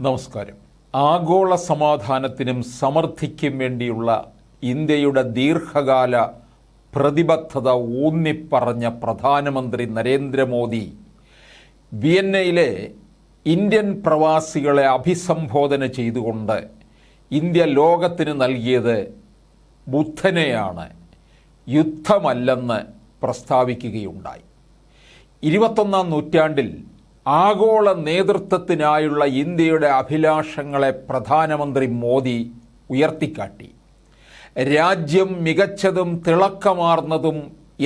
നമസ്കാരം. ആഗോള സമാധാനത്തിനും സമൃദ്ധിക്കും വേണ്ടിയുള്ള ഇന്ത്യയുടെ ദീർഘകാല പ്രതിബദ്ധത ഊന്നിപ്പറഞ്ഞ പ്രധാനമന്ത്രി നരേന്ദ്രമോദി വിയന്നയിലെ ഇന്ത്യൻ പ്രവാസികളെ അഭിസംബോധന ചെയ്തുകൊണ്ട് ഇന്ത്യ ലോകത്തിന് നൽകിയത് ബുദ്ധനെയാണ്, യുദ്ധമല്ലെന്ന് പ്രസ്താവിക്കുകയുണ്ടായി. 21-ാം നൂറ്റാണ്ടിൽ ആഗോള നേതൃത്വത്തിനായുള്ള ഇന്ത്യയുടെ അഭിലാഷങ്ങളെ പ്രധാനമന്ത്രി മോദി ഉയർത്തിക്കാട്ടി. രാജ്യം മികച്ചതും തിളക്കമാർന്നതും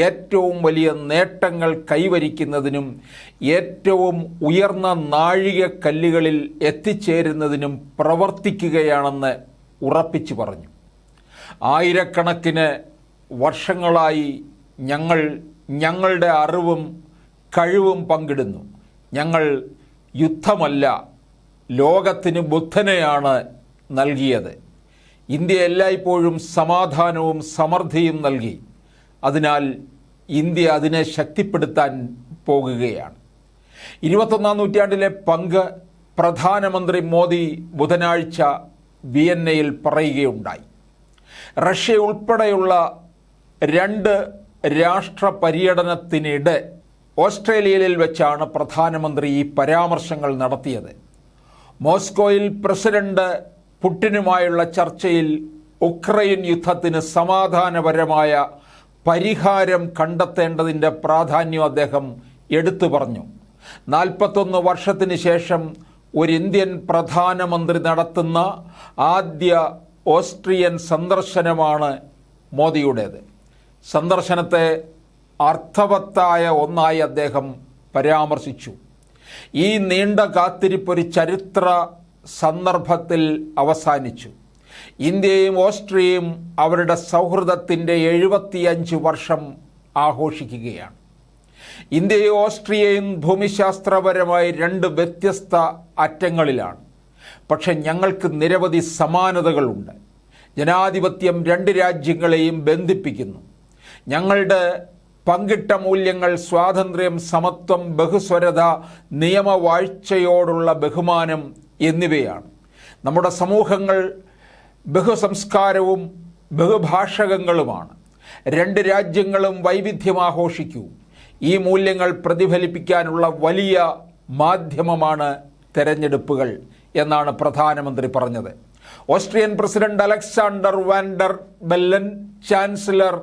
ഏറ്റവും വലിയ നേട്ടങ്ങൾ കൈവരിക്കുന്നതിനും ഏറ്റവും ഉയർന്ന നാഴികക്കല്ലുകളിൽ എത്തിച്ചേരുന്നതിനും പ്രവർത്തിക്കുകയാണെന്ന് ഉറപ്പിച്ചു പറഞ്ഞു. ആയിരക്കണക്കിന് വർഷങ്ങളായി ഞങ്ങളുടെ അറിവും കഴിവും പങ്കിടുന്നു. ഞങ്ങൾ യുദ്ധമല്ല, ലോകത്തിന് ബുദ്ധനെയാണ് നൽകിയത്. ഇന്ത്യ എല്ലായ്പ്പോഴും സമാധാനവും സമൃദ്ധിയും നൽകി. അതിനാൽ ഇന്ത്യ അതിനെ ശക്തിപ്പെടുത്താൻ പോകുകയാണ്. 21-ാം നൂറ്റാണ്ടിലെ പങ്ക് പ്രധാനമന്ത്രി മോദി ബുധനാഴ്ച വിയന്നയിൽ പറയുകയുണ്ടായി. റഷ്യ ഉൾപ്പെടെയുള്ള 2 രാഷ്ട്ര പര്യടനത്തിനിടെ ഓസ്ട്രേലിയയിൽ വെച്ചാണ് പ്രധാനമന്ത്രി ഈ പരാമർശങ്ങൾ നടത്തിയത്. മോസ്കോയിൽ പ്രസിഡന്റ് പുടിനുമായുള്ള ചർച്ചയിൽ ഉക്രൈൻ യുദ്ധത്തിന് സമാധാനപരമായ പരിഹാരം കണ്ടെത്തേണ്ടതിൻ്റെ പ്രാധാന്യം അദ്ദേഹം എടുത്തു പറഞ്ഞു. 41 വർഷത്തിന് ശേഷം ഒരു ഇന്ത്യൻ പ്രധാനമന്ത്രി നടത്തുന്ന ആദ്യ ഓസ്ട്രിയൻ സന്ദർശനമാണ് മോദിയുടേത്. സന്ദർശനത്തെ അർത്ഥവത്തായ ഒന്നായി അദ്ദേഹം പരാമർശിച്ചു. ഈ നീണ്ട കാത്തിരിപ്പ് ഒരു ചരിത്ര സന്ദർഭത്തിൽ അവസാനിച്ചു. ഇന്ത്യയും ഓസ്ട്രിയയും അവരുടെ സൗഹൃദത്തിൻ്റെ 75 വർഷം ആഘോഷിക്കുകയാണ്. ഇന്ത്യയും ഓസ്ട്രിയയും ഭൂമിശാസ്ത്രപരമായി 2 വ്യത്യസ്ത അറ്റങ്ങളിലാണ്. പക്ഷെ ഞങ്ങൾക്ക് നിരവധി സമാനതകളുണ്ട്. ജനാധിപത്യം 2 രാജ്യങ്ങളെയും ബന്ധിപ്പിക്കുന്നു. ഞങ്ങളുടെ പങ്കിട്ട മൂല്യങ്ങൾ സ്വാതന്ത്ര്യം, സമത്വം, ബഹുസ്വരത, നിയമവാഴ്ചയോടുള്ള ബഹുമാനം എന്നിവയാണ്. നമ്മുടെ സമൂഹങ്ങൾ ബഹുസംസ്കാരവും ബഹുഭാഷകങ്ങളുമാണ്. 2 രാജ്യങ്ങളും വൈവിധ്യം ആഘോഷിക്കൂ. ഈ മൂല്യങ്ങൾ പ്രതിഫലിപ്പിക്കാനുള്ള വലിയ മാധ്യമമാണ് തെരഞ്ഞെടുപ്പുകൾ എന്നാണ് പ്രധാനമന്ത്രി പറഞ്ഞത്. Austrian president Alexander Van der Bellen, chancellor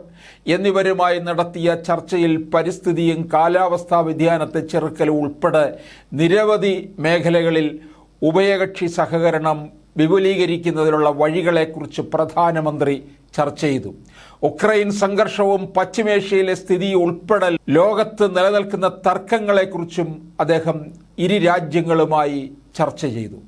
എന്നിവരുമായി നടത്തിയ ചർച്ചയിൽ പരിസ്ഥിതിയും കാലാവസ്ഥാ വ്യതിയാനത്തെ ചെറുക്കലും ഉൾപ്പെടെ നിരവധി മേഖലകളിൽ ഉഭയകക്ഷി സഹകരണം വിപുലീകരിക്കുന്നതിനുള്ള വഴികളെക്കുറിച്ച് പ്രധാനമന്ത്രി ചർച്ച ചെയ്തു. ഉക്രൈൻ സംഘർഷവും പശ്ചിമേഷ്യയിലെ സ്ഥിതി ഉൾപ്പെടെ ലോകത്ത് നിലനിൽക്കുന്ന തർക്കങ്ങളെക്കുറിച്ചും അദ്ദേഹം 2 രാജ്യങ്ങളുമായി ചർച്ച ചെയ്തു.